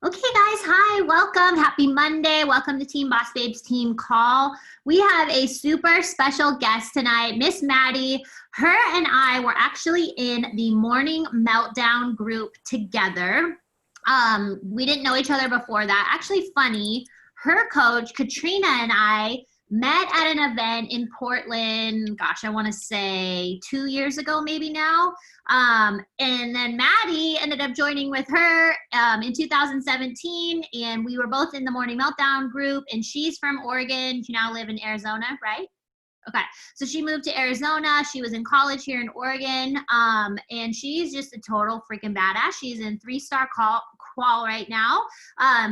Okay, guys, hi, welcome. Happy Monday. Welcome to Team Boss Babes Team Call. We have a super special guest tonight, Miss Maddie. Her and I were actually in the Morning Meltdown group together. We didn't know each other before that. Actually, funny, her coach, Katrina, and I met at an event in Portland, gosh, I want to say 2 years ago, maybe now. And then Maddie ended up joining with her in 2017, and we were both in the Morning Meltdown group, and she's from Oregon. She now live in Arizona, right? Okay, so she moved to Arizona. She was in college here in Oregon, and she's just a total freaking badass. She's in 3-star qual right now.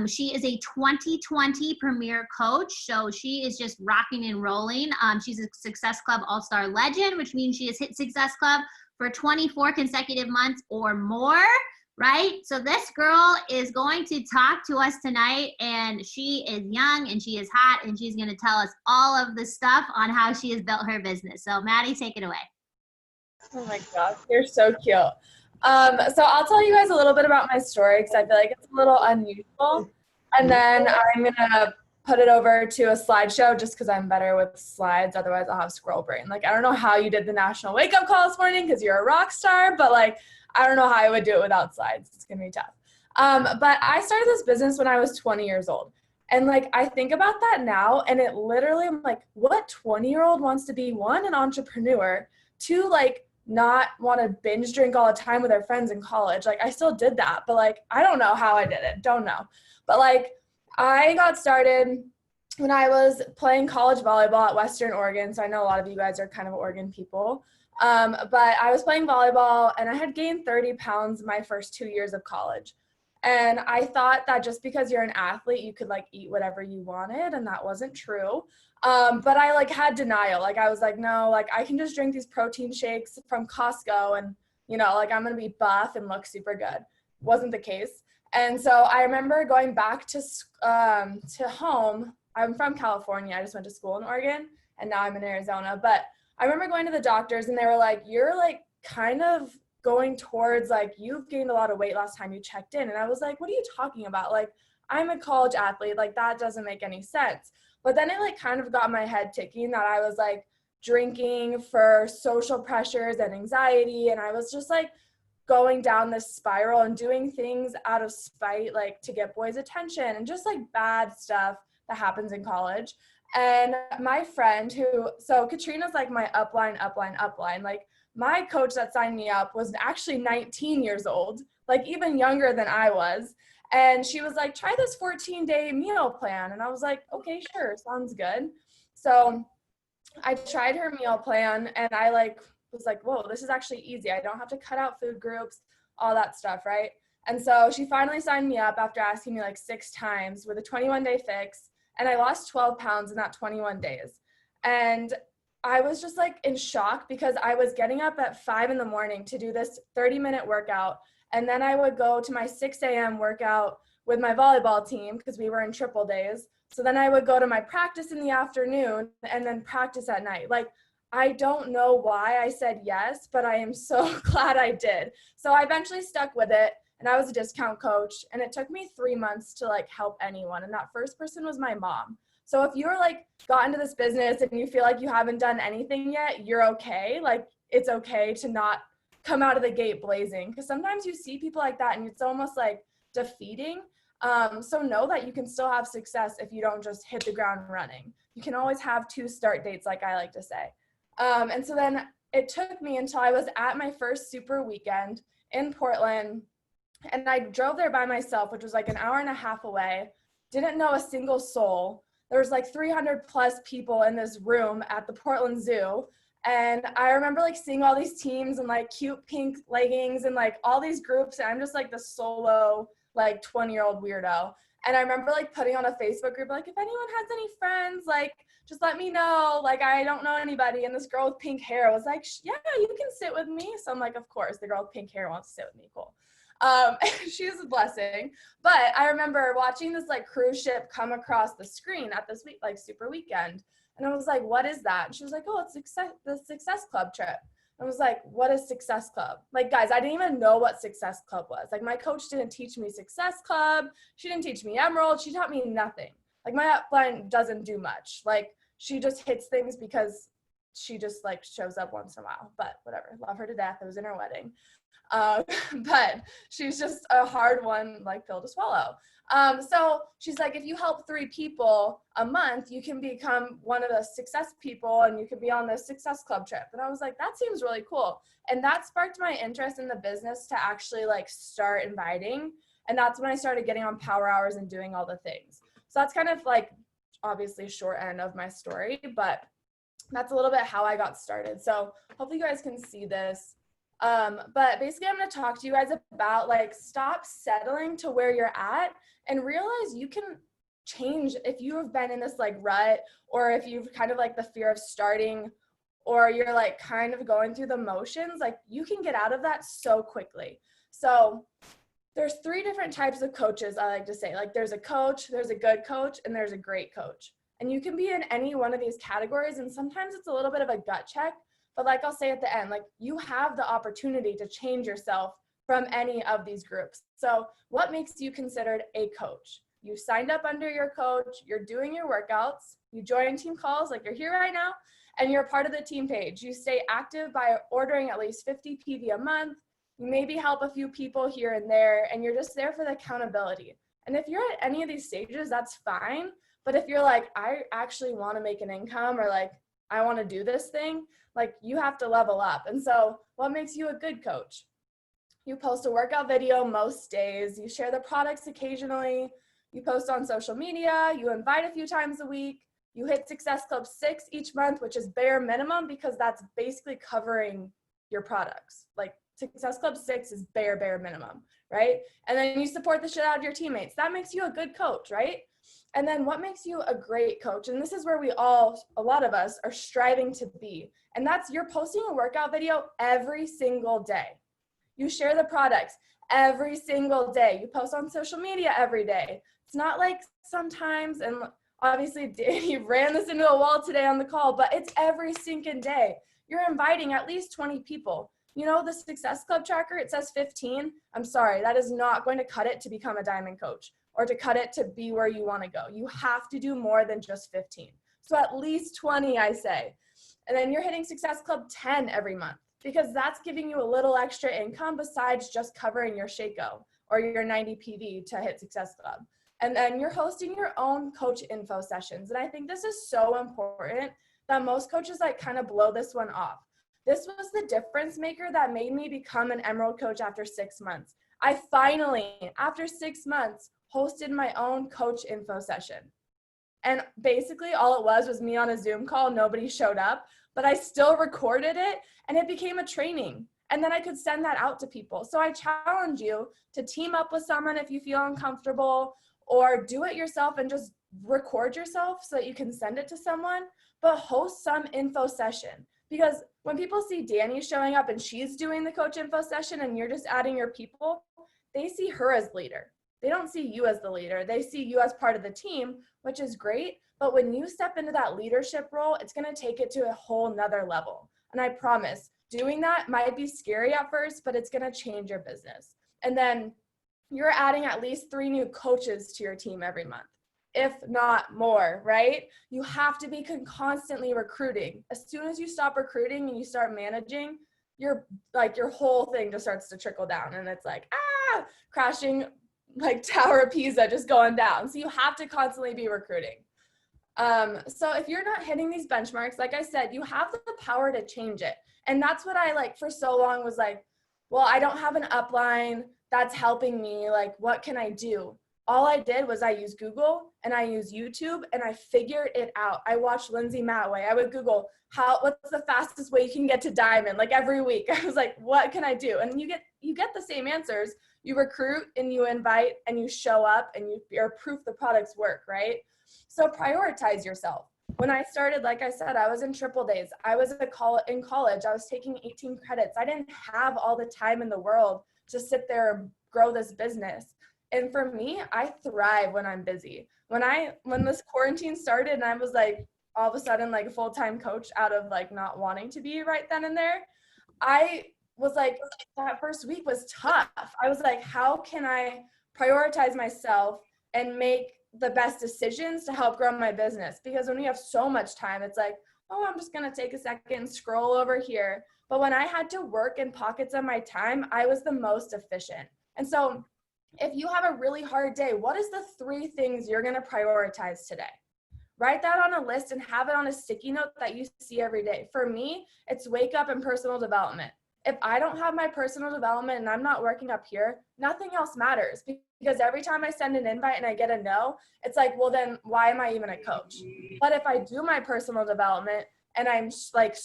She is a 2020 Premier Coach, so she is just rocking and rolling. She's a Success Club All-Star Legend, which means she has hit Success Club for 24 consecutive months or more, right? So this girl is going to talk to us tonight, and she is young and she is hot, and she's going to tell us all of the stuff on how she has built her business. So Maddie, take it away. Oh my gosh, you're so cute. So I'll tell you guys a little bit about my story because I feel like it's a little unusual, and then I'm gonna put it over to a slideshow just because I'm better with slides. Otherwise, I'll have scroll brain. Like, I don't know how you did the national wake up call this morning because you're a rock star, but like, I don't know how I would do it without slides. It's gonna be tough. But I started this business when I was 20 years old. And like, I think about that now, and it literally, I'm like, what 20-year-old wants to be, one, an entrepreneur, two, like, not want to binge drink all the time with our friends in college. Like, I still did that, but like, I don't know how I did it. Don't know. But like, I got started when I was playing college volleyball at Western Oregon. So I know a lot of you guys are kind of Oregon people. But I was playing volleyball, and I had gained 30 pounds my first 2 years of college. And I thought that just because you're an athlete, you could like eat whatever you wanted, and that wasn't true. But I like had denial. Like, I was like, no, like I can just drink these protein shakes from Costco, and you know, like I'm gonna be buff and look super good. Wasn't the case. And so I remember going back to home. I'm from California. I just went to school in Oregon, and now I'm in Arizona. But I remember going to the doctors, and they were like, you're like kind of going towards like, you've gained a lot of weight last time you checked in. And I was like, what are you talking about? Like, I'm a college athlete. Like, that doesn't make any sense. But then it like kind of got my head ticking that I was like drinking for social pressures and anxiety. And I was just like going down this spiral and doing things out of spite, like to get boys' attention and just like bad stuff that happens in college. And my friend so Katrina's like my upline. Like, my coach that signed me up was actually 19 years old, like even younger than I was. And she was like, try this 14-day meal plan. And I was like, okay, sure, sounds good. So I tried her meal plan, and I like was like, whoa, this is actually easy. I don't have to cut out food groups, all that stuff, right? And so she finally signed me up after asking me like 6 times with a 21-day fix. And I lost 12 pounds in that 21 days. And I was just like in shock because I was getting up at 5 a.m. to do this 30-minute workout. And then I would go to my 6 a.m. workout with my volleyball team because we were in triple days. So then I would go to my practice in the afternoon and then practice at night. Like, I don't know why I said yes, but I am so glad I did. So I eventually stuck with it, and I was a discount coach, and it took me 3 months to like help anyone. And that first person was my mom. So if you're like got into this business and you feel like you haven't done anything yet, you're okay. Like, it's okay to not come out of the gate blazing, because sometimes you see people like that and it's almost like defeating. So know that you can still have success if you don't just hit the ground running. You can always have 2 start dates, like I like to say. And so then it took me until I was at my first super weekend in Portland, and I drove there by myself, which was like an hour and a half away. Didn't know a single soul. There was like 300 plus people in this room at the Portland Zoo. And I remember like seeing all these teams and like cute pink leggings and like all these groups. And I'm just like the solo, like 20-year-old weirdo. And I remember like putting on a Facebook group, like, if anyone has any friends, like, just let me know. Like, I don't know anybody. And this girl with pink hair was like, yeah, you can sit with me. So I'm like, of course, the girl with pink hair wants to sit with me. Cool. She was a blessing. But I remember watching this like cruise ship come across the screen at this week, like super weekend. And I was like, what is that? And she was like, oh, it's the Success Club trip. I was like, what is Success Club? Like, guys, I didn't even know what Success Club was. Like, my coach didn't teach me Success Club. She didn't teach me Emerald. She taught me nothing. Like, my upline doesn't do much. Like, she just hits things because she just like shows up once in a while, but whatever. Love her to death. It was in her wedding. But she's just a hard one, like, pill to swallow. So she's like, if you help 3 people a month, you can become one of the success people and you can be on the Success Club trip. And I was like, that seems really cool. And that sparked my interest in the business to actually like start inviting. And that's when I started getting on power hours and doing all the things. So that's kind of like obviously short end of my story, but that's a little bit how I got started. So hopefully you guys can see this. But basically I'm going to talk to you guys about like, stop settling to where you're at and realize you can change if you have been in this like rut, or if you've kind of like the fear of starting, or you're like kind of going through the motions, like you can get out of that so quickly. So there's 3 different types of coaches, I like to say. Like, there's a coach, there's a good coach, and there's a great coach. And you can be in any one of these categories, and sometimes it's a little bit of a gut check, but like I'll say at the end, like, you have the opportunity to change yourself from any of these groups. So what makes you considered a coach? You signed up under your coach, you're doing your workouts, you join team calls like you're here right now, and you're part of the team page. You stay active by ordering at least 50 PV a month. You maybe help a few people here and there, and you're just there for the accountability. And if you're at any of these stages, that's fine. But if you're like, I actually want to make an income, or like, I want to do this thing, like, you have to level up. And so what makes you a good coach? You post a workout video most days. You share the products occasionally. You post on social media. You invite a few times a week. You hit Success Club 6 each month, which is bare minimum because that's basically covering your products. Like, Success Club 6 is bare minimum, right? And then you support the shit out of your teammates. That makes you a good coach, right? And then what makes you a great coach? And this is where a lot of us are striving to be. And that's, you're posting a workout video every single day. You share the products every single day. You post on social media every day. It's not like sometimes, and obviously Danny ran this into a wall today on the call, but it's every single day. You're inviting at least 20 people. You know, the Success Club tracker, it says 15. I'm sorry, that is not going to cut it to become a diamond coach or to cut it to be where you want to go. You have to do more than just 15. So at least 20, I say. And then you're hitting Success Club 10 every month, because that's giving you a little extra income besides just covering your Shaco or your 90 PV to hit Success Club. And then you're hosting your own coach info sessions. And I think this is so important that most coaches like kind of blow this one off. This was the difference maker that made me become an Emerald coach after 6 months. I finally, after 6 months, hosted my own coach info session. And basically all it was me on a Zoom call. Nobody showed up, but I still recorded it and it became a training. And then I could send that out to people. So I challenge you to team up with someone if you feel uncomfortable, or do it yourself and just record yourself so that you can send it to someone, but host some info session. Because when people see Danny showing up and she's doing the coach info session and you're just adding your people, they see her as leader. They don't see you as the leader. They see you as part of the team, which is great. But when you step into that leadership role, it's going to take it to a whole nother level. And I promise, doing that might be scary at first, but it's going to change your business. And then you're adding at least 3 new coaches to your team every month, if not more, right? You have to be constantly recruiting. As soon as you stop recruiting and you start managing, your whole thing just starts to trickle down, and it's like, crashing like Tower of Pisa, just going down. So you have to constantly be recruiting. So if you're not hitting these benchmarks, like I said, you have the power to change it. And that's what I like for so long was like, well, I don't have an upline that's helping me. Like, what can I do? All I did was I used Google and I used YouTube and I figured it out. I watched Lindsay Matway. I would Google what's the fastest way you can get to diamond, like every week. I was like, what can I do? And you get the same answers. You recruit and you invite and you show up and you're proof the products work, right? So prioritize yourself. When I started, like I said, I was in triple days. I was in college. I was taking 18 credits. I didn't have all the time in the world to sit there and grow this business. And for me, I thrive when I'm busy. When this quarantine started and I was like, all of a sudden like a full-time coach out of like not wanting to be right then and there, I was like, that first week was tough. I was like, how can I prioritize myself and make the best decisions to help grow my business? Because when you have so much time, it's like, oh, I'm just going to take a second and scroll over here. But when I had to work in pockets of my time, I was the most efficient. And so if you have a really hard day, what is the 3 things you're going to prioritize today? Write that on a list and have it on a sticky note that you see every day. For me, it's wake up and personal development. If I don't have my personal development and I'm not working up here, nothing else matters, because every time I send an invite and I get a no, it's like, well, then why am I even a coach? But if I do my personal development and I'm like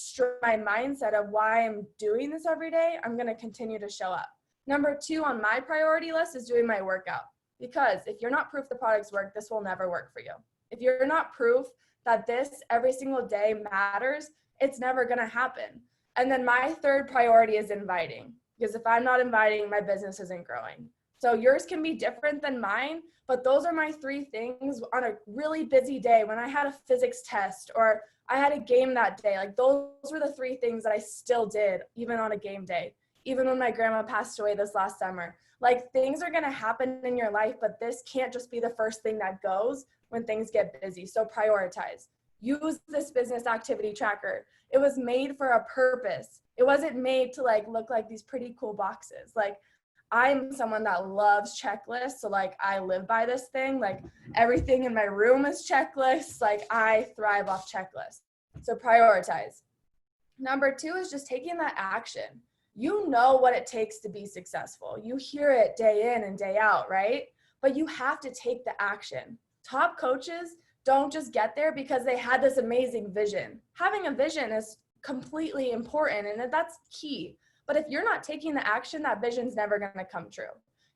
my mindset of why I'm doing this every day, I'm going to continue to show up. Number 2 on my priority list is doing my workout, because if you're not proof the products work, this will never work for you. If you're not proof that this every single day matters, it's never going to happen. And then my 3rd priority is inviting, because if I'm not inviting, my business isn't growing. So yours can be different than mine, but those are my 3 things on a really busy day when I had a physics test or I had a game that day. Like those were the 3 things that I still did even on a game day, even when my grandma passed away this last summer. Like things are going to happen in your life, but this can't just be the first thing that goes when things get busy. So prioritize. Use this business activity tracker. It was made for a purpose. It wasn't made to like look like these pretty cool boxes. Like I'm someone that loves checklists. So like I live by this thing. Like everything in my room is checklists. Like I thrive off checklists. So prioritize. Number 2 is just taking that action. You know what it takes to be successful. You hear it day in and day out, right? But you have to take the action. Top coaches don't just get there because they had this amazing vision. Having a vision is completely important and that's key. But if you're not taking the action, that vision's never going to come true.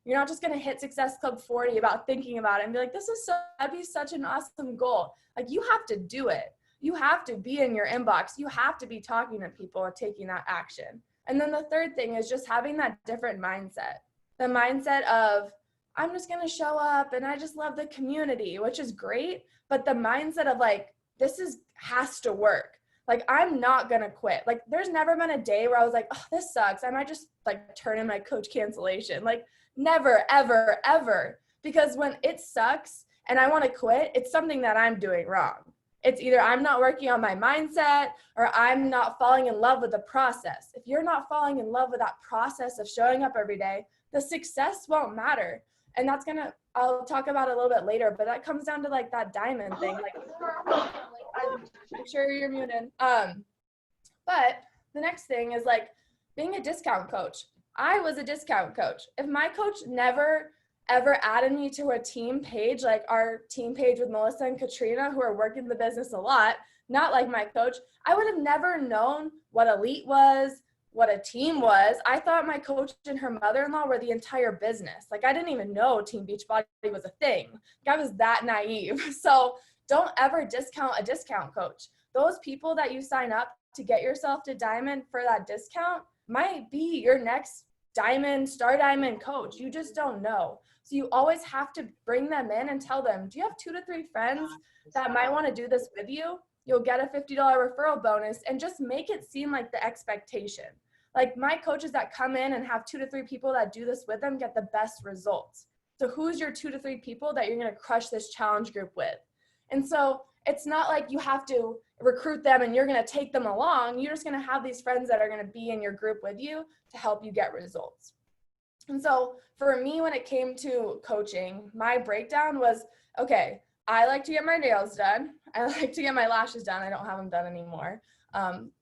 You're not just going to hit Success Club 40 about thinking about it and be like, that'd be such an awesome goal. Like you have to do it. You have to be in your inbox. You have to be talking to people and taking that action. And then the 3rd thing is just having that different mindset. The mindset of, I'm just going to show up and I just love the community, which is great. But the mindset of like, has to work. Like, I'm not going to quit. Like, there's never been a day where I was like, oh, this sucks. I might just like turn in my coach cancellation. Like never, ever, ever. Because when it sucks and I want to quit, it's something that I'm doing wrong. It's either I'm not working on my mindset or I'm not falling in love with the process. If you're not falling in love with that process of showing up every day, the success won't matter. And I'll talk about it a little bit later, but that comes down to like that diamond thing. Like, I'm sure you're muted. But the next thing is like being a discount coach. I was a discount coach. If my coach never ever added me to a team page, like our team page with Melissa and Katrina, who are working the business a lot, not like my coach, I would have never known what Elite was, what a team was. I thought my coach and her mother-in-law were the entire business. Like I didn't even know Team Beachbody was a thing. Like, I was that naive. So don't ever discount a discount coach. Those people that you sign up to get yourself to Diamond for that discount might be your next Diamond, Star Diamond coach. You just don't know. So you always have to bring them in and tell them, do you have 2 to 3 friends that might want to do this with you? You'll get a $50 referral bonus, and just make it seem like the expectation. Like my coaches that come in and have 2 to 3 people that do this with them get the best results. So who's your 2 to 3 people that you're going to crush this challenge group with? And so it's not like you have to recruit them and you're going to take them along. You're just going to have these friends that are going to be in your group with you to help you get results. And so for me, when it came to coaching, my breakdown was, okay, I like to get my nails done. I like to get my lashes done. I don't have them done anymore.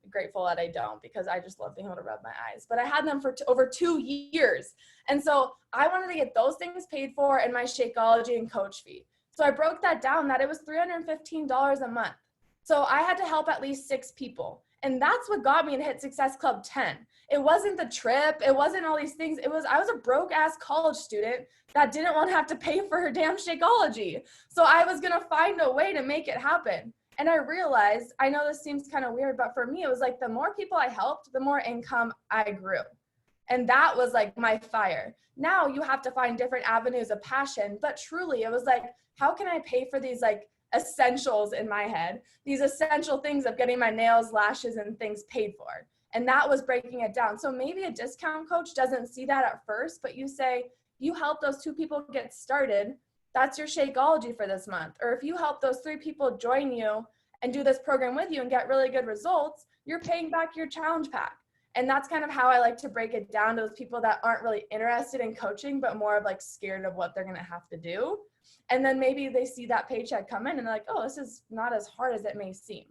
Grateful that I don't, because I just love being able to rub my eyes. But I had them for over 2 years. And so I wanted to get those things paid for and my Shakeology and coach fee. So I broke that down that it was $315 a month. So I had to help at least 6 people. And that's what got me to hit Success Club 10. It wasn't the trip. It wasn't all these things. I was a broke ass college student that didn't want to have to pay for her damn Shakeology. So I was going to find a way to make it happen. And I realized, I know this seems kind of weird, but for me, it was like the more people I helped, the more income I grew. And that was like my fire. Now you have to find different avenues of passion, but truly it was like, how can I pay for these like essentials in my head, these essential things of getting my nails, lashes, and things paid for? And that was breaking it down. So maybe a discount coach doesn't see that at first, but you say, you help those 2 people get started, that's your Shakeology for this month. Or if you help those 3 people join you and do this program with you and get really good results, you're paying back your challenge pack. And that's kind of how I like to break it down to those people that aren't really interested in coaching, but more of like scared of what they're going to have to do. And then maybe they see that paycheck come in and they're like, oh, this is not as hard as it may seem.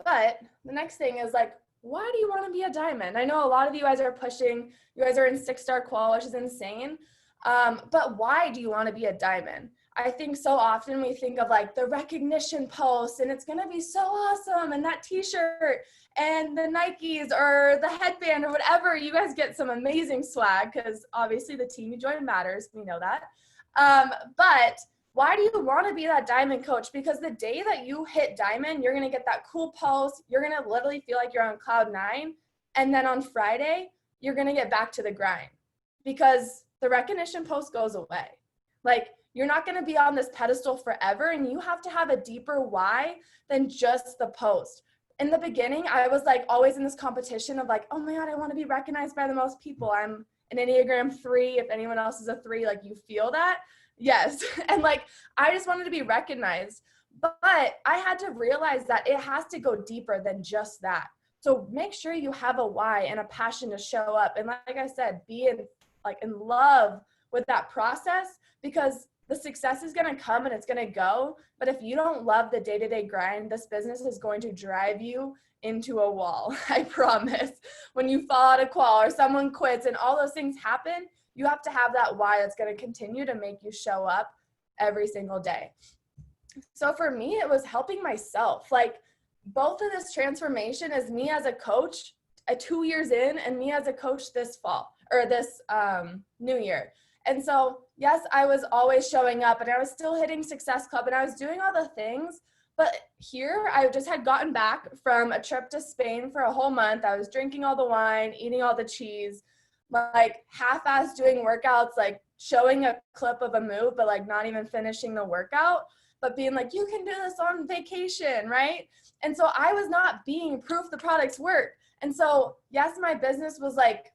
But the next thing is like, why do you want to be a diamond? I know a lot of you guys are pushing, you guys are in 6-star qual, which is insane. But why do you want to be a diamond? I think so often we think of like the recognition post and it's going to be so awesome, and that t-shirt and the Nikes or the headband or whatever. You guys get some amazing swag because obviously the team you join matters. We know that. But why do you want to be that diamond coach? Because the day that you hit diamond, you're going to get that cool post. You're going to literally feel like you're on cloud 9. And then on Friday, you're going to get back to the grind because the recognition post goes away. Like, you're not going to be on this pedestal forever, and you have to have a deeper why than just the post. In the beginning, I was like always in this competition of like, oh my God, I want to be recognized by the most people. I'm an Enneagram 3. If anyone else is a 3, like, you feel that? Yes. And like, I just wanted to be recognized, but I had to realize that it has to go deeper than just that. So make sure you have a why and a passion to show up. And like I said, be in love with that process, because the success is going to come and it's going to go. But if you don't love the day-to-day grind, this business is going to drive you into a wall. I promise. When you fall out of qual or someone quits and all those things happen, you have to have that why that's going to continue to make you show up every single day. So for me, it was helping myself. Like, both of this transformation is me as a coach 2 years in and me as a coach this fall or this new year. And so, yes, I was always showing up and I was still hitting Success Club and I was doing all the things. But here, I just had gotten back from a trip to Spain for a whole month. I was drinking all the wine, eating all the cheese, like half-assed doing workouts, like showing a clip of a move, but like not even finishing the workout, but being like, you can do this on vacation, right? And so I was not being proof the products work. And so, yes, my business was like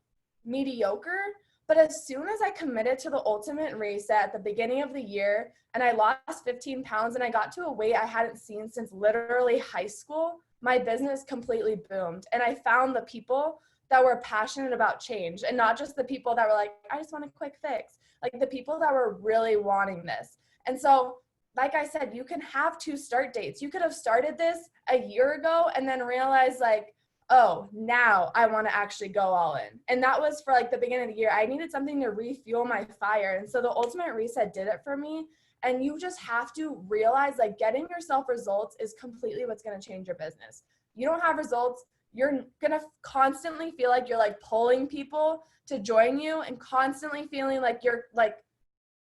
mediocre, but as soon as I committed to the ultimate reset at the beginning of the year and I lost 15 pounds and I got to a weight I hadn't seen since literally high school, my business completely boomed. And I found the people that were passionate about change, and not just the people that were like, I just want a quick fix, like the people that were really wanting this. And so, like I said, you can have 2 start dates. You could have started this a year ago and then realized like, oh, now I want to actually go all in. And that was for like the beginning of the year. I needed something to refuel my fire. And so the ultimate reset did it for me. And you just have to realize like getting yourself results is completely what's going to change your business. You don't have results, you're going to constantly feel like you're like pulling people to join you and constantly feeling like you're like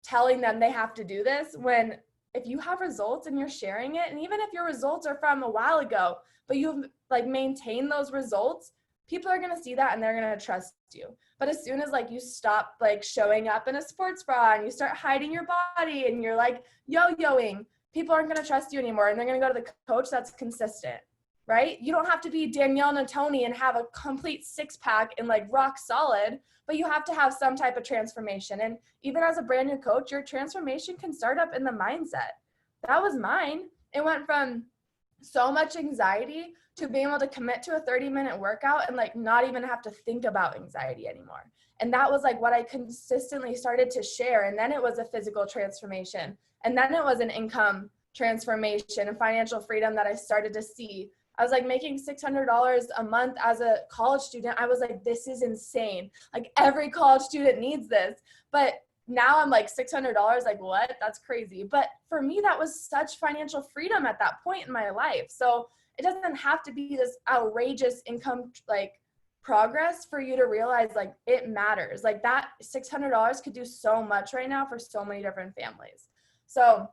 telling them they have to do this, when if you have results and you're sharing it, and even if your results are from a while ago, but you've like maintained those results, people are going to see that and they're going to trust you. But as soon as like you stop like showing up in a sports bra and you start hiding your body and you're like yo-yoing, people aren't going to trust you anymore, and they're going to go to the coach that's consistent, right? You don't have to be Danielle Natoni and have a complete 6-pack and like rock solid, but you have to have some type of transformation. And even as a brand new coach, your transformation can start up in the mindset. That was mine. It went from so much anxiety to being able to commit to a 30-minute workout and like not even have to think about anxiety anymore. And that was like what I consistently started to share. And then it was a physical transformation. And then it was an income transformation and financial freedom that I started to see. I was like making $600 a month as a college student. I was like, this is insane. Like every college student needs this. But now I'm like $600, like what? That's crazy. But for me, that was such financial freedom at that point in my life. So it doesn't have to be this outrageous income like progress for you to realize like it matters. Like that $600 could do so much right now for so many different families. So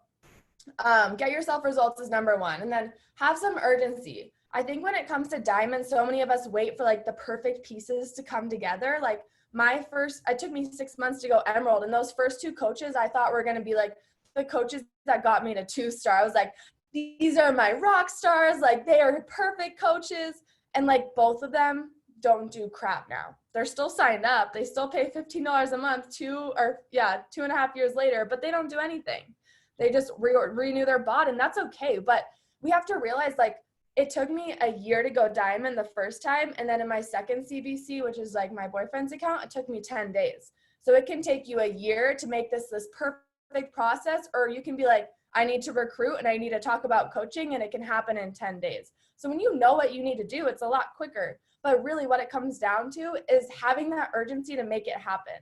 get yourself results is number 1, and then have some urgency. I think when it comes to diamonds, so many of us wait for like the perfect pieces to come together. Like it took me 6 months to go emerald, and those first 2 coaches I thought were going to be like the coaches that got me to 2-star. I was like, these are my rock stars, like they are perfect coaches. And like both of them don't do crap now. They're still signed up. They still pay $15 a month, 2.5 years later, but they don't do anything. They just renew their bot, and that's okay. But we have to realize, like, it took me a year to go diamond the first time. And then in my second CBC, which is like my boyfriend's account, it took me 10 days. So it can take you a year to make this perfect process, or you can be like, I need to recruit and I need to talk about coaching, and it can happen in 10 days. So when you know what you need to do, it's a lot quicker. But really what it comes down to is having that urgency to make it happen,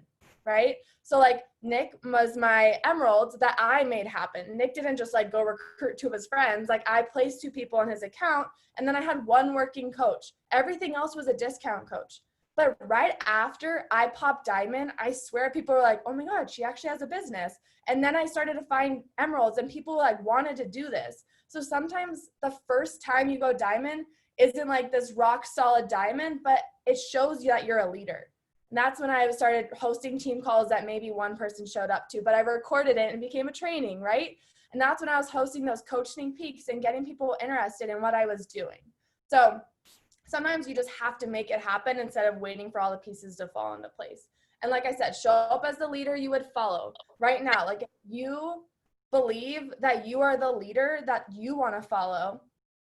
right? So like Nick was my emeralds that I made happen. Nick didn't just like go recruit two of his friends. Like I placed two people on his account, and then I had one working coach. Everything else was a discount coach. But right after I popped diamond, I swear people were like, oh my God, she actually has a business. And then I started to find emeralds, and people like wanted to do this. So sometimes the first time you go diamond isn't like this rock solid diamond, but it shows you that you're a leader. And that's when I started hosting team calls that maybe one person showed up to, but I recorded it and became a training, right? And that's when I was hosting those coaching peaks and getting people interested in what I was doing. So sometimes you just have to make it happen instead of waiting for all the pieces to fall into place. And like I said, show up as the leader you would follow right now. Like if you believe that you are the leader that you want to follow,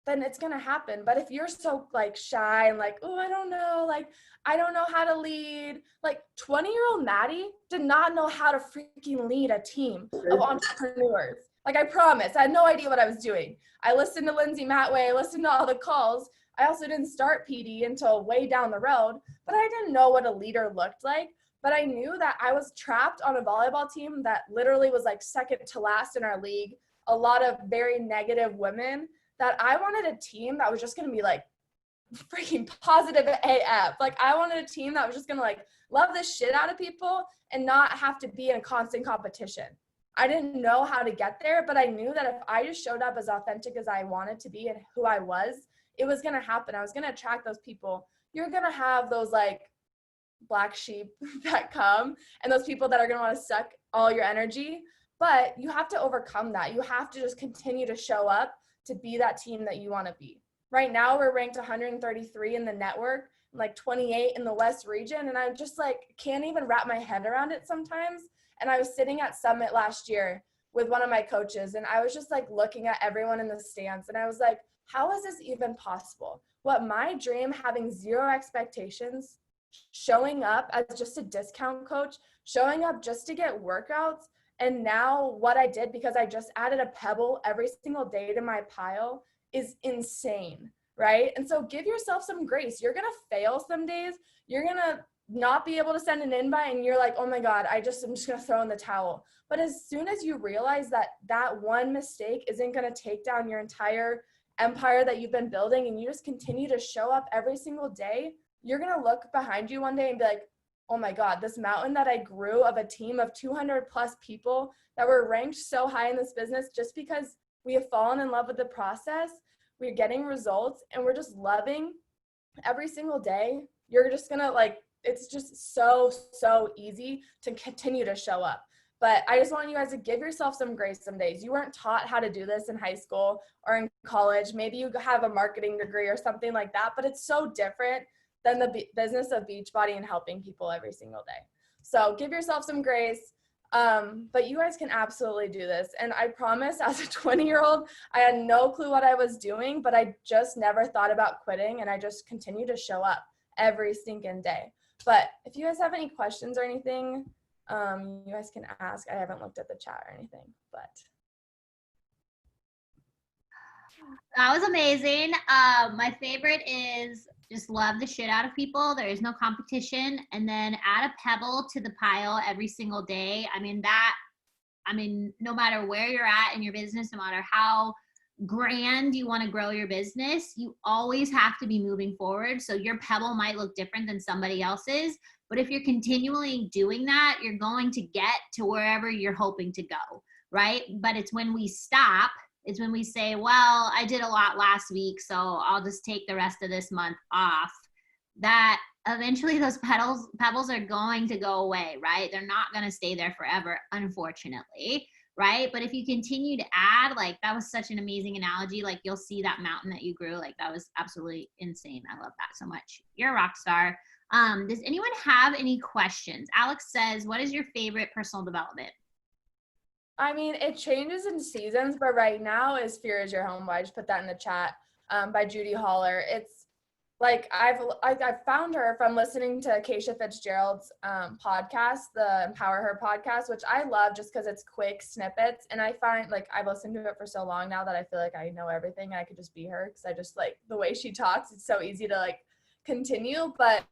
then it's going to happen. But if you're so like shy and like, oh, I don't know, like, I don't know how to lead. Like 20-year-old Maddie did not know how to freaking lead a team of entrepreneurs. Like I promise, I had no idea what I was doing. I listened to Lindsay Matway, I listened to all the calls. I also didn't start PD until way down the road, but I didn't know what a leader looked like. But I knew that I was trapped on a volleyball team that literally was like second to last in our league. A lot of very negative women, that I wanted a team that was just going to be like freaking positive AF. Like I wanted a team that was just going to like love the shit out of people and not have to be in a constant competition. I didn't know how to get there, but I knew that if I just showed up as authentic as I wanted to be and who I was, it was going to happen. I was going to attract those people. You're going to have those like black sheep that come, and those people that are going to want to suck all your energy, but you have to overcome that. You have to just continue to show up to be that team that you want to be. Right now, we're ranked 133 in the network, like 28 in the West region, and I just like can't even wrap my head around it sometimes. And I was sitting at Summit last year with one of my coaches, and I was just like looking at everyone in the stands, and I was like, how is this even possible? What my dream, having zero expectations, showing up as just a discount coach, showing up just to get workouts, and now what I did because I just added a pebble every single day to my pile is insane, right? And so give yourself some grace. You're going to fail some days. You're going to not be able to send an invite and you're like, oh my God, I'm just going to throw in the towel. But as soon as you realize that that one mistake isn't going to take down your entire empire that you've been building, and you just continue to show up every single day, you're going to look behind you one day and be like, oh my God, this mountain that I grew of a team of 200 plus people that were ranked so high in this business just because we have fallen in love with the process, we're getting results, and we're just loving every single day. You're just gonna like, it's just so easy to continue to show up. But I just want you guys to give yourself some grace some days. You weren't taught how to do this in high school or in college. Maybe you have a marketing degree or something like that, but it's so different than the business of Beachbody and helping people every single day. So give yourself some grace, but you guys can absolutely do this. And I promise, as a 20-year-old, I had no clue what I was doing, but I just never thought about quitting, and I just continue to show up every stinking day. But if you guys have any questions or anything, you guys can ask. I haven't looked at the chat or anything, but. That was amazing. My favorite is just love the shit out of people. There is no competition. And then add a pebble to the pile every single day. I mean, no matter where you're at in your business, no matter how grand you want to grow your business, you always have to be moving forward. So your pebble might look different than somebody else's, but if you're continually doing that, you're going to get to wherever you're hoping to go, right? But it's when we stop, it's when we say, well, I did a lot last week, so I'll just take the rest of this month off, that eventually those pebbles are going to go away, right? They're not going to stay there forever, unfortunately. right? But if you continue to add, like that was such an amazing analogy. Like you'll see that mountain that you grew. Like that was absolutely insane. I love that so much. You're a rock star. Does anyone have any questions? Alex says, what is your favorite personal development? I mean, it changes in seasons, but right now is Fear is Your Homeboy. I just put that in the chat by Judy Holler. It's like I've found her from listening to Keisha Fitzgerald's podcast, the Empower Her podcast, which I love just because it's quick snippets. And I find like I've listened to it for so long now that I feel like I know everything and I could just be her because I just like the way she talks. It's so easy to like continue. But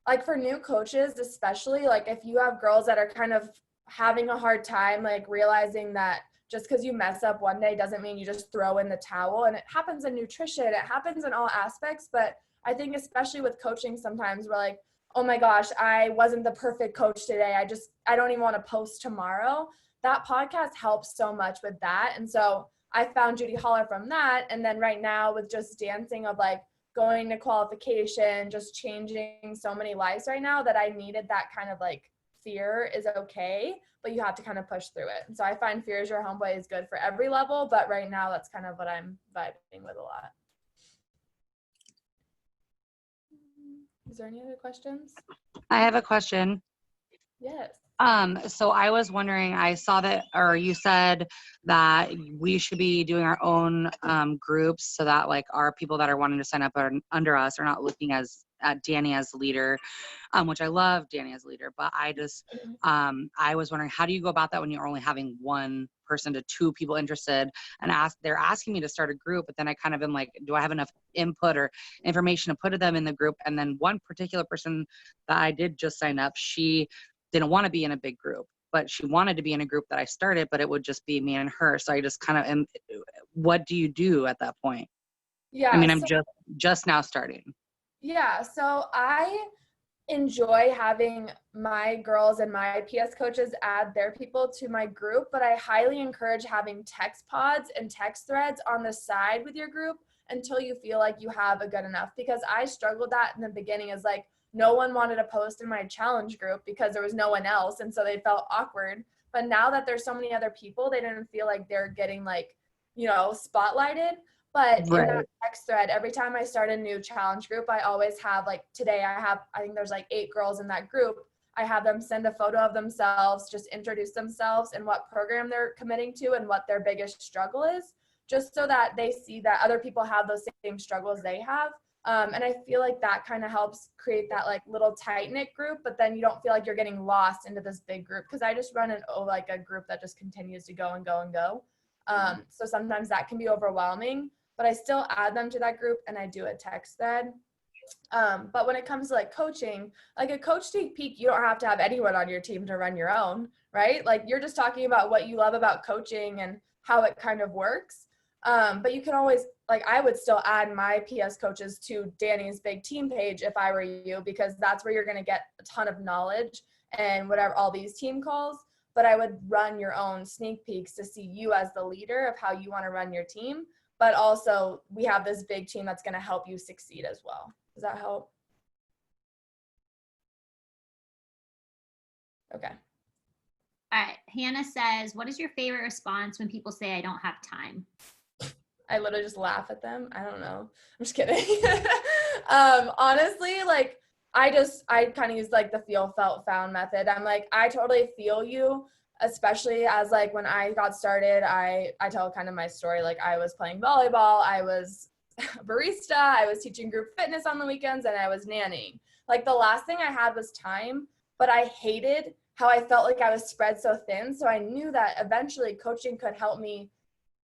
like for new coaches, especially like if you have girls that are kind of having a hard time like realizing that just because you mess up one day doesn't mean you just throw in the towel. And it happens in nutrition, it happens in all aspects. But I think especially with coaching, sometimes we're like, oh my gosh, I wasn't the perfect coach today. I don't even want to post tomorrow. That podcast helps so much with that. And so I found Judy Holler from that. And then right now with just dancing of like going to qualification, just changing so many lives right now that I needed that kind of like fear is okay, but you have to kind of push through it. And so I find Fear is Your Homeboy is good for every level, but right now that's kind of what I'm vibing with a lot. Is there any other questions? I have a question. Yes. So I was wondering, I saw that, or you said that we should be doing our own groups so that like our people that are wanting to sign up are under us are not looking at Danny as leader, which I love Danny as leader, but I just, I was wondering, how do you go about that when you're only having one person to two people interested and they're asking me to start a group, but then I kind of am like, do I have enough input or information to put them in the group? And then one particular person that I did just sign up, she didn't want to be in a big group, but she wanted to be in a group that I started, but it would just be me and her. So I just kind of am, what do you do at that point? Yeah. I mean, I'm just now starting. Yeah. So I enjoy having my girls and my PS coaches add their people to my group, but I highly encourage having text pods and text threads on the side with your group until you feel like you have a good enough, because I struggled that in the beginning as like, no one wanted to post in my challenge group because there was no one else. And so they felt awkward. But now that there's so many other people, they didn't feel like they're getting like, spotlighted. But Right. in that text thread, every time I start a new challenge group, I always have like today I think there's like 8 girls in that group. I have them send a photo of themselves, just introduce themselves and what program they're committing to and what their biggest struggle is, just so that they see that other people have those same struggles they have. And I feel like that kind of helps create that like little tight knit group, but then you don't feel like you're getting lost into this big group, because I just run like a group that just continues to go and go and go. So sometimes that can be overwhelming, but I still add them to that group and I do a text thread. But when it comes to like coaching, like a coach sneak peek, you don't have to have anyone on your team to run your own, right? Like you're just talking about what you love about coaching and how it kind of works. But you can always, like I would still add my PS coaches to Danny's big team page if I were you, because that's where you're going to get a ton of knowledge and whatever, all these team calls. But I would run your own sneak peeks to see you as the leader of how you want to run your team. But also we have this big team that's going to help you succeed as well. Does that help? Okay. All right. Hannah says, what is your favorite response when people say I don't have time? I literally just laugh at them. I don't know. I'm just kidding. Honestly, like I kind of use like the feel, felt, found method. I'm like, I totally feel you, especially as like when I got started, I tell kind of my story. Like I was playing volleyball, I was a barista, I was teaching group fitness on the weekends, and I was nannying. Like the last thing I had was time, but I hated how I felt like I was spread so thin. So I knew that eventually coaching could help me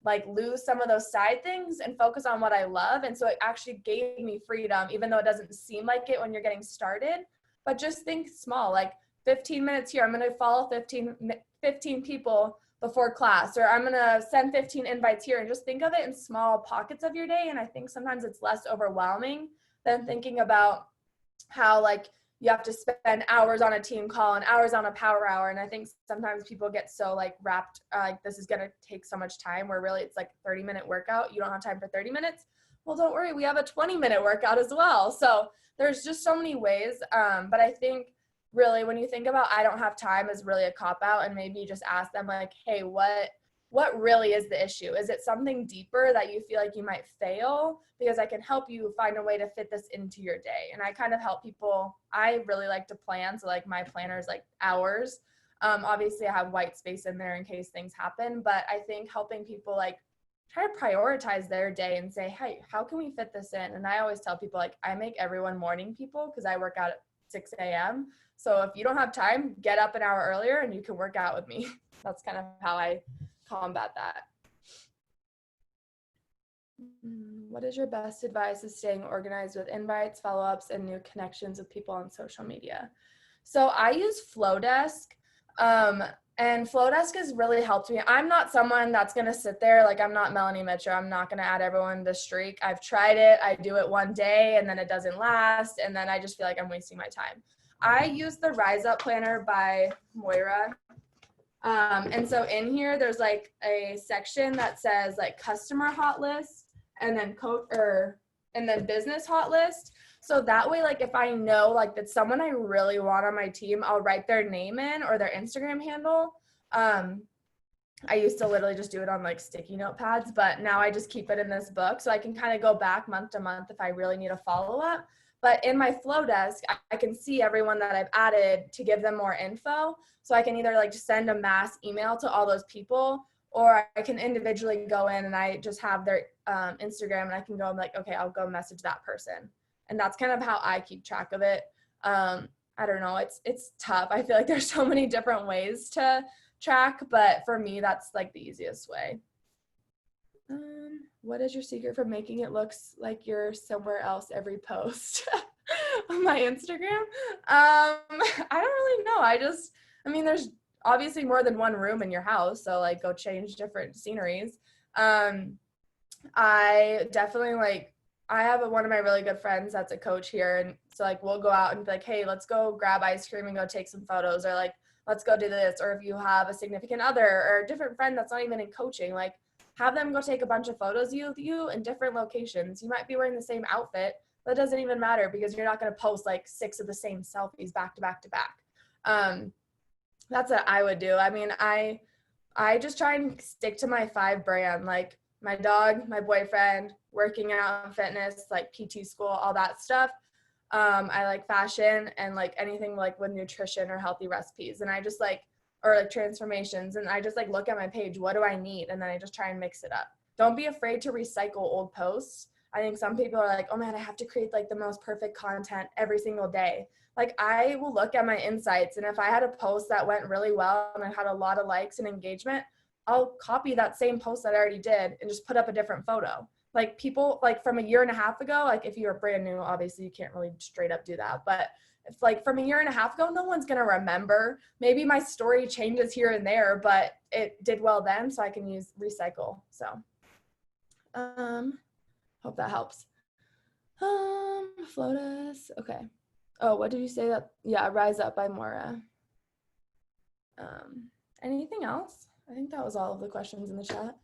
like lose some of those side things and focus on what I love. And so it actually gave me freedom, even though it doesn't seem like it when you're getting started. But just think small, like 15 minutes here, I'm going to follow 15 people before class, or I'm going to send 15 invites here, and just think of it in small pockets of your day. And I think sometimes it's less overwhelming than thinking about how like you have to spend hours on a team call and hours on a power hour. And I think sometimes people get so like wrapped, like this is going to take so much time, where really it's like 30-minute workout. You don't have time for 30 minutes. Well, don't worry. We have a 20-minute workout as well. So there's just so many ways. But I think really, when you think about I don't have time is really a cop-out, and maybe just ask them like, hey, what really is the issue? Is it something deeper that you feel like you might fail? Because I can help you find a way to fit this into your day. And I kind of help people. I really like to plan. So like my planner is like hours. Obviously I have white space in there in case things happen, but I think helping people like try to prioritize their day and say, hey, how can we fit this in? And I always tell people like I make everyone morning people because I work out at 6 a.m. So if you don't have time, get up an hour earlier and you can work out with me. That's kind of how I combat that. What is your best advice is staying organized with invites, follow-ups, and new connections with people on social media? So I use Flowdesk, and Flowdesk has really helped me. I'm not someone that's going to sit there, like I'm not Melanie Mitchell. I'm not going to add everyone to streak. I've tried it. I do it one day and then it doesn't last. And then I just feel like I'm wasting my time. I use the Rise Up Planner by Youre. And so in here, there's like a section that says like customer hot list and then and then business hot list. So that way, like if I know like that's someone I really want on my team, I'll write their name in or their Instagram handle. I used to literally just do it on like sticky notepads, but now I just keep it in this book so I can kind of go back month to month if I really need a follow-up. But in my Flowdesk, I can see everyone that I've added to give them more info. So I can either like just send a mass email to all those people, or I can individually go in and I just have their Instagram and I can go and like, okay, I'll go message that person. And that's kind of how I keep track of it. I don't know, it's tough. I feel like there's so many different ways to track, but for me, that's like the easiest way. What is your secret for making it look like you're somewhere else every post on my Instagram? I don't really know. I mean, there's obviously more than one room in your house, so like go change different sceneries. I definitely I have one of my really good friends that's a coach here, and so like we'll go out and be like, hey, let's go grab ice cream and go take some photos, or like let's go do this. Or if you have a significant other or a different friend that's not even in coaching, like have them go take a bunch of photos of you in different locations. You might be wearing the same outfit, but it doesn't even matter because you're not going to post like 6 of the same selfies back to back to back. That's what I would do. I mean, I just try and stick to my 5 brand, like my dog, my boyfriend, working out and fitness, like PT school, all that stuff. I like fashion and like anything like with nutrition or healthy recipes. And I just or like transformations. And I just like look at my page, what do I need? And then I just try and mix it up. Don't be afraid to recycle old posts. I think some people are like, oh man, I have to create like the most perfect content every single day. Like I will look at my insights, and if I had a post that went really well and I had a lot of likes and engagement, I'll copy that same post that I already did and just put up a different photo. Like people like from a year and a half ago, like if you're brand new, obviously you can't really straight up do that. But if like from a year and a half ago, no one's going to remember. Maybe my story changes here and there, but it did well then, so I can use recycle. So hope that helps. Flotus. Okay. Oh, what did you say that? Yeah, Rise Up by Youre. Anything else? I think that was all of the questions in the chat.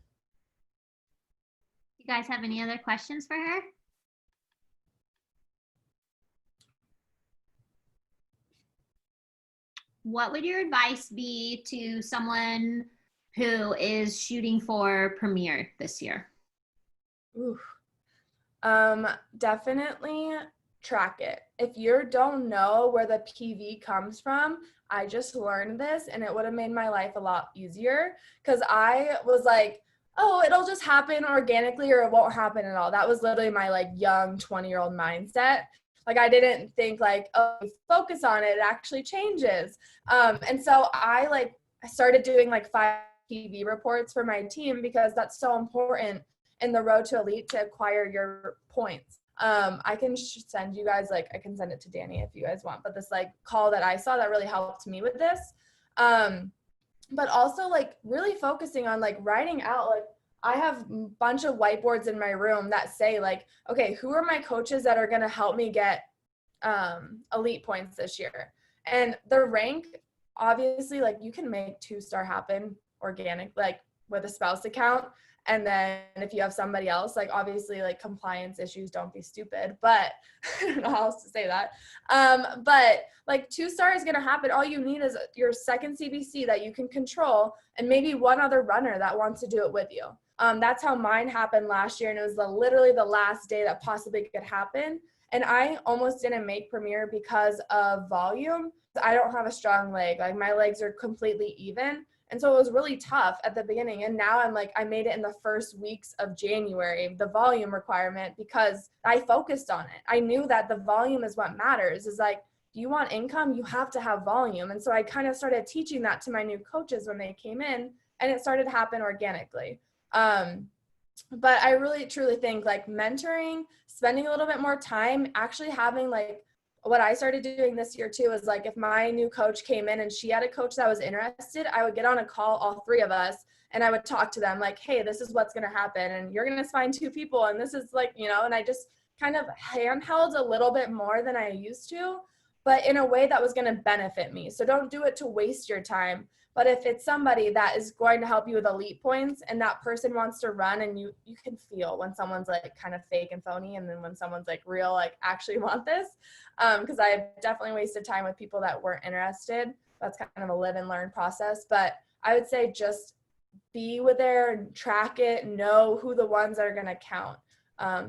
You guys have any other questions for her? What would your advice be to someone who is shooting for premiere this year? Ooh. Definitely track it. If you don't know where the PV comes from, I just learned this and it would have made my life a lot easier, because I was like, oh, it'll just happen organically or it won't happen at all. That was literally my like young 20-year-old mindset. Like I didn't think like, oh, focus on it, it actually changes. And so I started doing like 5 PV reports for my team, because that's so important in the road to elite to acquire your points. I can send you guys, like I can send it to Danny if you guys want, but this like call that I saw that really helped me with this. But also like really focusing on like writing out, like I have a bunch of whiteboards in my room that say like, okay, who are my coaches that are going to help me get elite points this year? And the rank, obviously, like you can make 2-star happen organic, like with a spouse account. And then if you have somebody else, like obviously like compliance issues, don't be stupid, but I don't know how else to say that. But like 2-star is going to happen. All you need is your second CBC that you can control and maybe one other runner that wants to do it with you. That's how mine happened last year. And it was literally the last day that possibly could happen. And I almost didn't make Premier because of volume. I don't have a strong leg. Like my legs are completely even. And so it was really tough at the beginning. And now I'm like, I made it in the first weeks of January, the volume requirement, because I focused on it. I knew that the volume is what matters. Is like, if you want income, you have to have volume. And so I kind of started teaching that to my new coaches when they came in, and it started to happen organically. But I really truly think like mentoring, spending a little bit more time, actually having like, what I started doing this year too is like if my new coach came in and she had a coach that was interested, I would get on a call, all 3 of us, and I would talk to them like, hey, this is what's going to happen. And you're going to find 2 people. And this is like, you know, and I just kind of handheld a little bit more than I used to, but in a way that was going to benefit me. So don't do it to waste your time. But if it's somebody that is going to help you with elite points and that person wants to run, and you can feel when someone's like kind of fake and phony, and then when someone's like real, like actually want this, because I definitely wasted time with people that weren't interested. That's kind of a live and learn process. But I would say just be with there and track it, know who the ones that are going to count.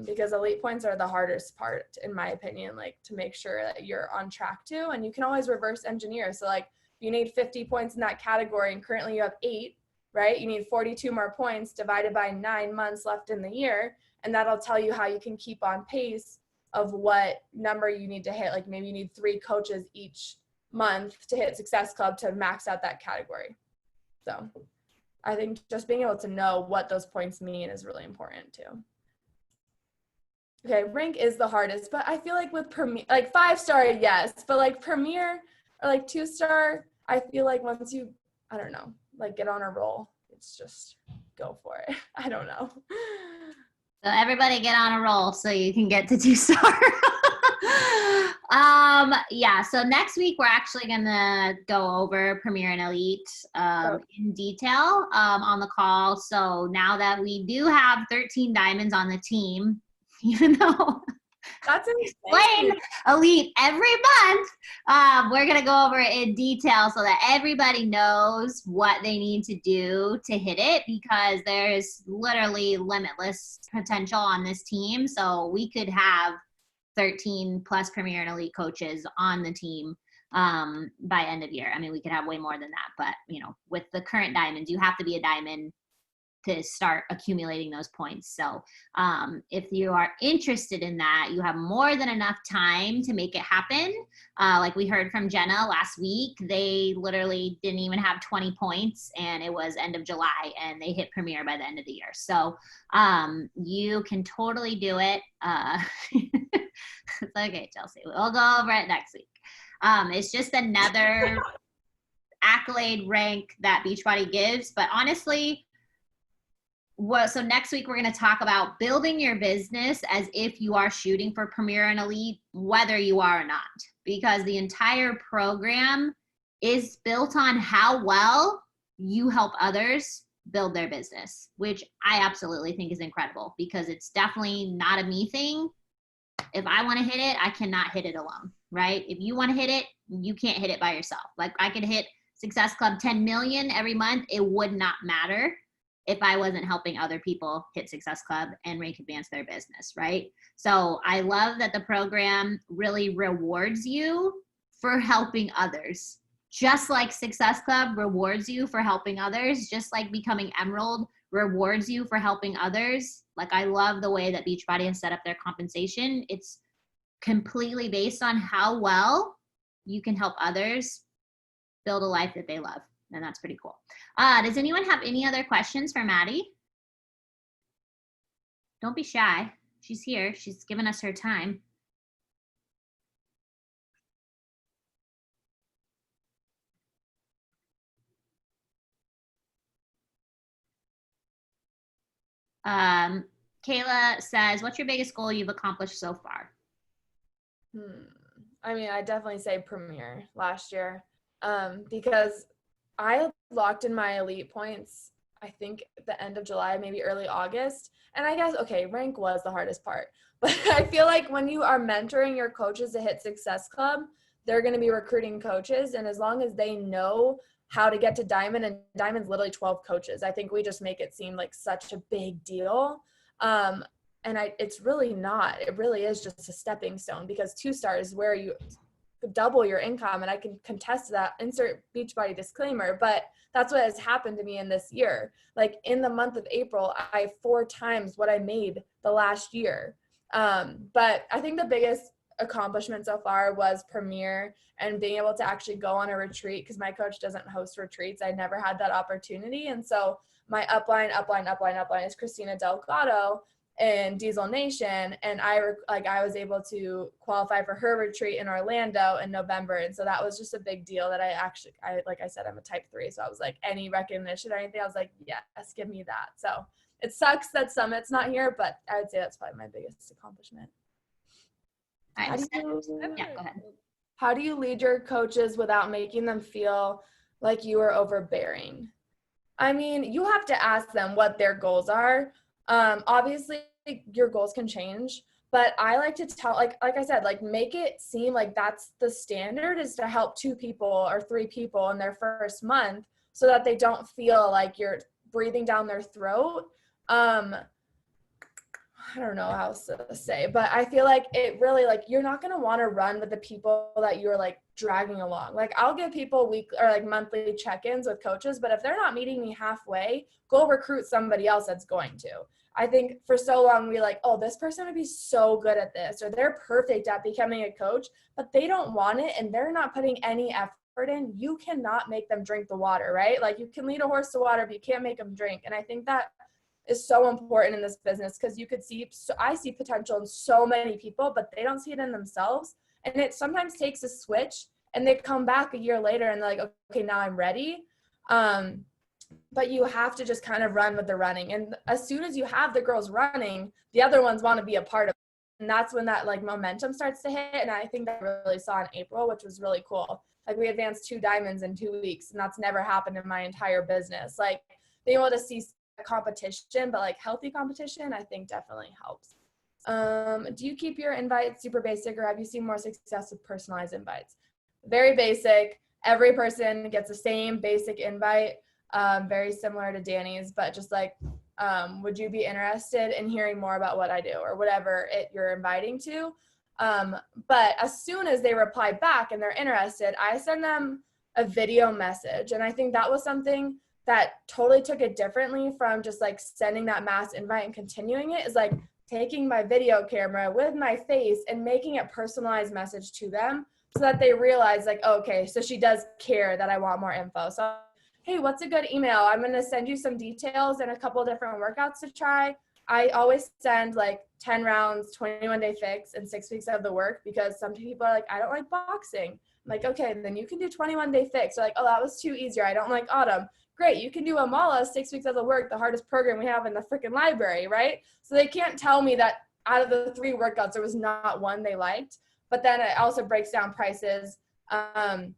Because elite points are the hardest part, in my opinion, like to make sure that you're on track to, and you can always reverse engineer. So like, you need 50 points in that category and currently you have 8, right? You need 42 more points divided by 9 months left in the year. And that'll tell you how you can keep on pace of what number you need to hit. Like maybe you need 3 coaches each month to hit Success Club to max out that category. So I think just being able to know what those points mean is really important too. Okay, rank is the hardest, but I feel like with Premier, like 5-star, yes, but like Premier or like 2-star, I feel like once you, I don't know, like get on a roll, it's just go for it. I don't know. So everybody get on a roll so you can get to 2-star. Yeah, so next week we're actually gonna go over Premier and Elite in detail on the call. So now that we do have 13 diamonds on the team, even though that's insane. Playing Elite every month, we're going to go over it in detail so that everybody knows what they need to do to hit it, because there's literally limitless potential on this team. So we could have 13 plus Premier and Elite coaches on the team by end of year. I mean, we could have way more than that, but you know, with the current diamonds, you have to be a diamond to start accumulating those points. So if you are interested in that, you have more than enough time to make it happen. Like we heard from Jenna last week, they literally didn't even have 20 points and it was end of July and they hit Premier by the end of the year. So you can totally do it. It's okay, Chelsea, we'll go over it next week. It's just another accolade rank that Beachbody gives, but honestly, so next week we're going to talk about building your business as if you are shooting for Premier and Elite, whether you are or not, because the entire program is built on how well you help others build their business, which I absolutely think is incredible, because it's definitely not a me thing. If I want to hit it, I cannot hit it alone, right? If you want to hit it, you can't hit it by yourself. Like I could hit Success Club 10 million every month. It would not matter if I wasn't helping other people hit Success Club and rank advance their business, right? So I love that the program really rewards you for helping others. Just like Success Club rewards you for helping others, just like becoming Emerald rewards you for helping others. Like I love the way that Beachbody has set up their compensation. It's completely based on how well you can help others build a life that they love. And that's pretty cool. Does anyone have any other questions for Maddie? Don't be shy. She's here. She's given us her time. Kayla says, what's your biggest goal you've accomplished so far? I mean, I definitely say Premier last year, because I locked in my elite points I think the end of July, maybe early August. And I guess, okay, rank was the hardest part. But I feel like when you are mentoring your coaches to hit Success Club, they're going to be recruiting coaches. And as long as they know how to get to Diamond, and Diamond's literally 12 coaches, I think we just make it seem like such a big deal. It's really not. It really is just a stepping stone, because 2-star is where you double your income, and I can contest that, insert Beachbody disclaimer, but that's what has happened to me in this year. Like in the month of April, I have 4 times what I made the last year. But I think the biggest accomplishment so far was Premier and being able to actually go on a retreat, because my coach doesn't host retreats. I never had that opportunity. And so my upline is Christina Delgado in Diesel Nation, and I was able to qualify for her retreat in Orlando in November. And so that was just a big deal that I like I said, I'm a type 3, so I was like, any recognition or anything, I was like, yes, give me that. So it sucks that Summit's not here, but I would say that's probably my biggest accomplishment. Yeah, go ahead. How do you lead your coaches without making them feel like you are overbearing? I mean, you have to ask them what their goals are. Obviously your goals can change, but I like to tell, like I said, like make it seem like that's the standard, is to help 2 people or 3 people in their first month, so that they don't feel like you're breathing down their throat. I don't know how else to say, but I feel like it really, like, you're not going to want to run with the people that you're like dragging along. Like I'll give people weekly or like monthly check-ins with coaches, but if they're not meeting me halfway, go recruit somebody else that's going to. I think for so long we like, oh, this person would be so good at this, or they're perfect at becoming a coach, but they don't want it and they're not putting any effort in. You cannot make them drink the water, right? Like you can lead a horse to water, but you can't make them drink. And I think that is so important in this business, because you could see, so I see potential in so many people, but they don't see it in themselves. And it sometimes takes a switch, and they come back a year later and they're like, okay, now I'm ready. But you have to just kind of run with the running. And as soon as you have the girls running, the other ones want to be a part of it. And that's when that like momentum starts to hit. And I think that really saw in April, which was really cool. Like we advanced 2 diamonds in 2 weeks, and that's never happened in my entire business. Like being able to see competition, but like healthy competition, I think definitely helps. Do you keep your invites super basic, or have you seen more success with personalized invites? Very basic. Every person gets the same basic invite, very similar to Danny's, but just like, would you be interested in hearing more about what I do, or whatever you're inviting to? But as soon as they reply back and they're interested, I send them a video message. And I think that was something that totally took it differently from just like sending that mass invite and continuing it, is like taking my video camera with my face and making a personalized message to them, so that they realize like, oh, okay, so she does care that I want more info. So, hey, what's a good email? I'm going to send you some details and a couple different workouts to try. I always send like 10 rounds, 21-day fix, and 6 weeks of the work, because some people are like, I don't like boxing. I'm like, okay, then you can do 21-day fix. They're like, oh, that was too easier. I don't like autumn. Great, you can do Amala, 6 weeks of the work, the hardest program we have in the freaking library, right? So they can't tell me that out of the 3 workouts, there was not one they liked. But then it also breaks down prices. And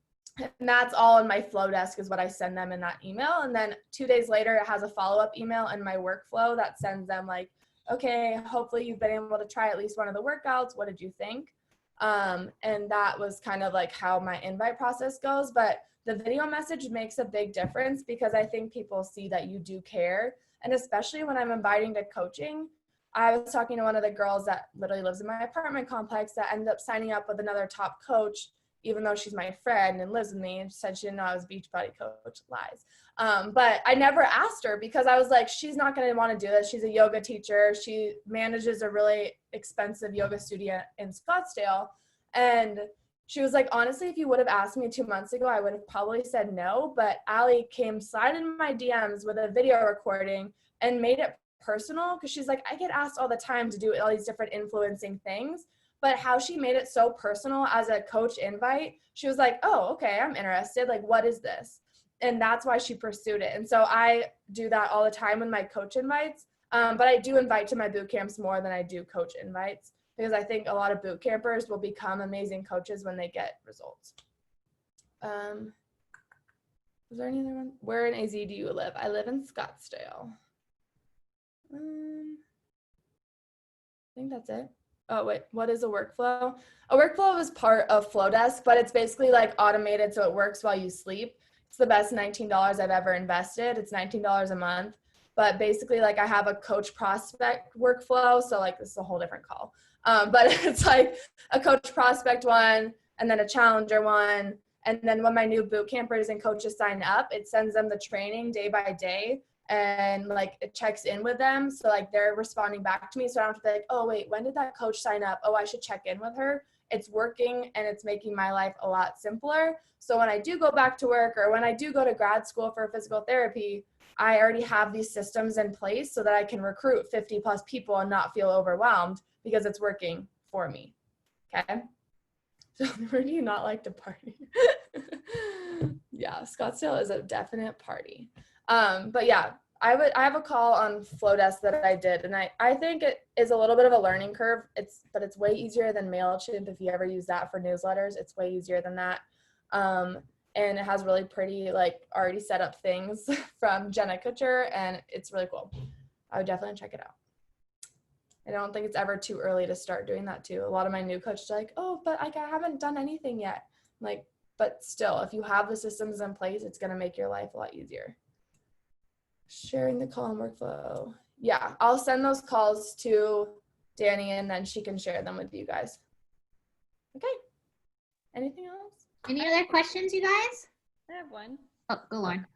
that's all in my flow desk, is what I send them in that email. And then 2 days later, it has a follow-up email in my workflow that sends them like, okay, hopefully you've been able to try at least one of the workouts. What did you think? And that was kind of like how my invite process goes. But the video message makes a big difference, because I think people see that you do care. And especially when I'm inviting to coaching, I was talking to one of the girls that literally lives in my apartment complex that ended up signing up with another top coach, even though she's my friend and lives with me, and she said she didn't know I was Beachbody coach. Lies. But I never asked her, because I was like, she's not going to want to do this. She's a yoga teacher. She manages a really expensive yoga studio in Scottsdale. And she was like, honestly, if you would have asked me 2 months ago, I would have probably said no. But Allie came slide in my DMs with a video recording and made it personal, because she's like, I get asked all the time to do all these different influencing things. But how she made it so personal as a coach invite, she was like, oh, okay, I'm interested. Like, what is this? And that's why she pursued it. And so I do that all the time with my coach invites. But I do invite to my boot camps more than I do coach invites, because I think a lot of boot campers will become amazing coaches when they get results. Was there any other one? Where in AZ do you live? I live in Scottsdale. I think that's it. Oh, wait, what is a workflow? A workflow is part of Flowdesk, but it's basically like automated so it works while you sleep. It's the best $19 I've ever invested. It's $19 a month. But basically, like I have a coach prospect workflow. So like this is a whole different call. But it's like a coach prospect one and then a challenger one. And then when my new boot campers and coaches sign up, it sends them the training day by day. And like it checks in with them. So like they're responding back to me. So I don't have to be like, oh wait, when did that coach sign up? Oh, I should check in with her. It's working and it's making my life a lot simpler. So when I do go back to work or when I do go to grad school for physical therapy, I already have these systems in place so that I can recruit 50 plus people and not feel overwhelmed because it's working for me. Okay. So where do you not like to party? Yeah, Scottsdale is a definite party. But yeah, I have a call on Flowdesk that I did, and I think it is a little bit of a learning curve. But it's way easier than MailChimp. If you ever use that for newsletters, it's way easier than that. And it has really pretty like already set up things from Jenna Kutcher, and it's really cool. I would definitely check it out. I don't think it's ever too early to start doing that too. A lot of my new coaches are like, oh, but I haven't done anything yet. I'm like, but still, if you have the systems in place, it's going to make your life a lot easier. Sharing the call and workflow. Yeah, I'll send those calls to Danny and then she can share them with you guys. Okay. Anything else? Any other questions, you guys? I have one. Oh, go Lauren.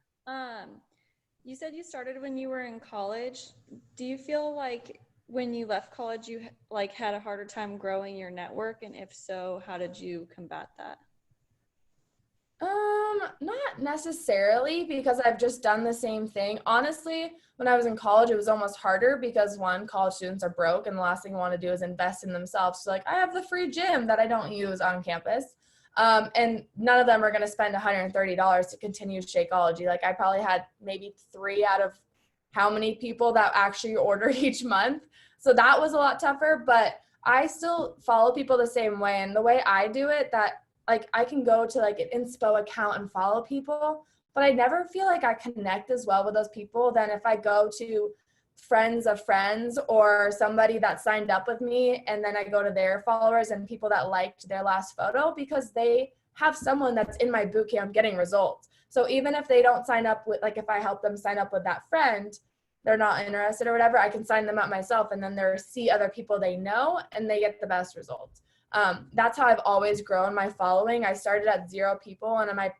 You said you started when you were in college. Do you feel like when you left college, you like had a harder time growing your network? And if so, how did you combat that? Not necessarily, because I've just done the same thing. Honestly, when I was in college, it was almost harder because one, college students are broke and the last thing they want to do is invest in themselves. So like I have the free gym that I don't use on campus. And none of them are going to spend $130 to continue Shakeology. Like I probably had maybe 3 out of how many people that actually ordered each month. So that was a lot tougher, but I still follow people the same way. And the way I do it, that like I can go to like an inspo account and follow people, but I never feel like I connect as well with those people than if I go to friends of friends or somebody that signed up with me and then I go to their followers and people that liked their last photo because they have someone that's in my boot camp getting results. So even if they don't sign up with, like if I help them sign up with that friend, they're not interested or whatever, I can sign them up myself and then they see other people they know and they get the best results. That's how I've always grown my following. I started at 0 people and my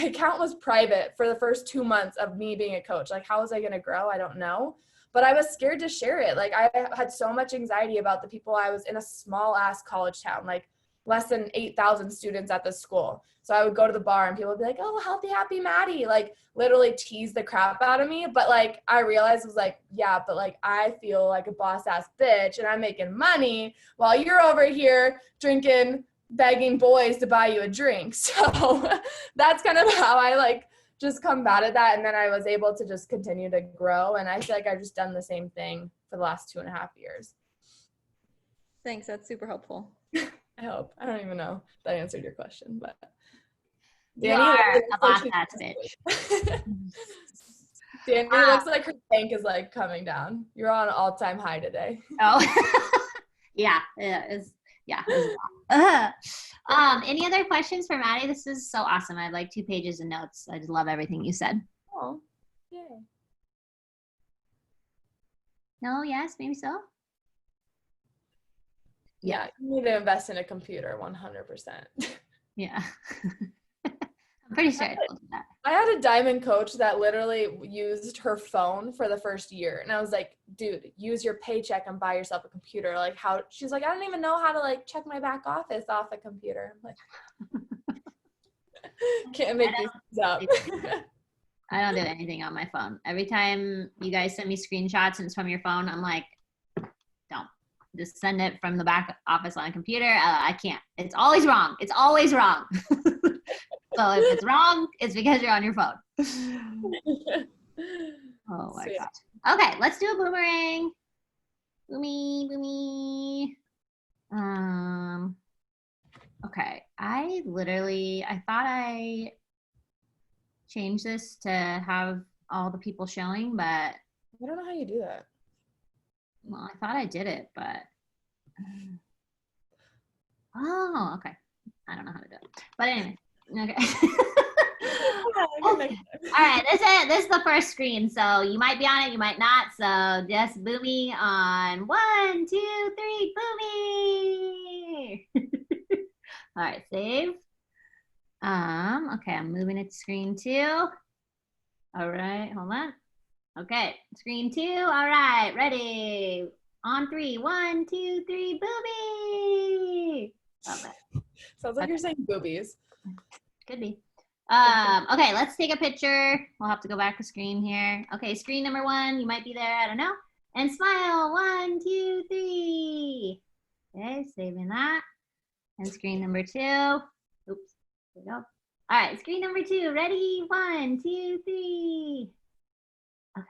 account was private for the first 2 months of me being a coach. Like how was I going to grow? I don't know. But I was scared to share it. Like I had so much anxiety about the people. I was in a small ass college town, like less than 8,000 students at this school. So I would go to the bar and people would be like, oh, healthy, happy Maddie, like literally tease the crap out of me. But like, I realized it was like, yeah, but like, I feel like a boss ass bitch and I'm making money while you're over here drinking, begging boys to buy you a drink. So that's kind of how I like just combated that. And then I was able to just continue to grow. And I feel like I've just done the same thing for the last 2.5 years. Thanks. That's super helpful. I hope. I don't even know if that answered your question, but You are a boss ass bitch. Danny looks like her tank is like coming down. You're on an all-time high today. Oh, yeah, it is. Yeah. It is any other questions for Maddie? This is so awesome. I have like 2 pages of notes. I just love everything you said. Oh, yay. No, yes, maybe so. Yeah, you need to invest in a computer 100%. Yeah. I'm pretty sure I told you that. I had a diamond coach that literally used her phone for the first year. And I was like, dude, use your paycheck and buy yourself a computer. Like how, she's like, I don't even know how to like check my back office off a computer. I'm like, can't make these things up. I don't do anything on my phone. Every time you guys send me screenshots and it's from your phone, I'm like, don't. Just send it from the back office on a computer. I can't. It's always wrong. It's always wrong. So if it's wrong, it's because you're on your phone. Oh my gosh. Okay, let's do a boomerang. Boomy. Okay, I thought I change this to have all the people showing, but I don't know how you do that. well, I thought I did it, but oh, okay. I don't know how to do it. But anyway, okay. All right, this is the first screen, so you might be on it, you might not. So just boo me on 1, 2, 3, boo me. All right, save. Okay, I'm moving it to screen 2. All right, hold on. Okay, screen 2. All right, ready. On 3, 1, 2, 3, booby. Okay. Sounds like you're saying boobies. Could be. Okay, let's take a picture. We'll have to go back to screen here. Okay, screen number 1. You might be there. I don't know. And smile. 1, 2, 3. Okay, saving that. And screen number 2. Oops. There we go. All right, screen number 2. Ready? 1, 2, 3. Okay.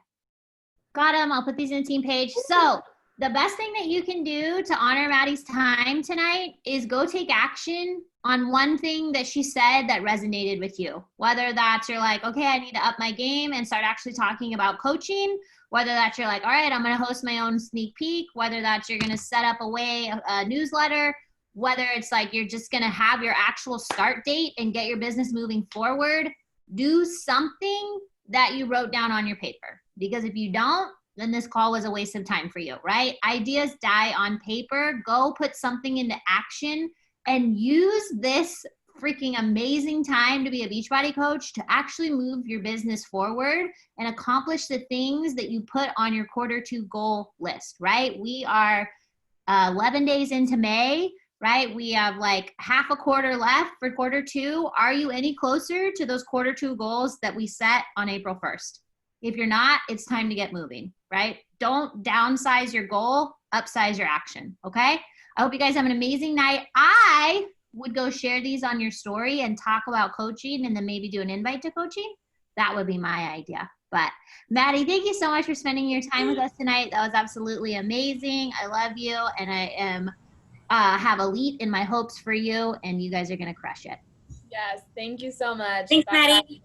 Got them. I'll put these in the team page. So the best thing that you can do to honor Maddie's time tonight is go take action on one thing that she said that resonated with you. Whether that's you're like, okay, I need to up my game and start actually talking about coaching. Whether that's you're like, all right, I'm going to host my own sneak peek. Whether that's you're going to set up a newsletter. Whether it's like you're just going to have your actual start date and get your business moving forward. Do something that you wrote down on your paper. Because if you don't, then this call was a waste of time for you, right? Ideas die on paper. Go put something into action and use this freaking amazing time to be a Beachbody coach to actually move your business forward and accomplish the things that you put on your Q2 goal list, right? We are 11 days into May, right? We have like half a quarter left for Q2. Are you any closer to those Q2 goals that we set on April 1st? If you're not, it's time to get moving, right? Don't downsize your goal, upsize your action, okay? I hope you guys have an amazing night. I would go share these on your story and talk about coaching and then maybe do an invite to coaching. That would be my idea. But Maddie, thank you so much for spending your time with us tonight. That was absolutely amazing. I love you, and I am have elite in my hopes for you, and you guys are going to crush it. Yes, thank you so much. Thanks, Bye. Maddie.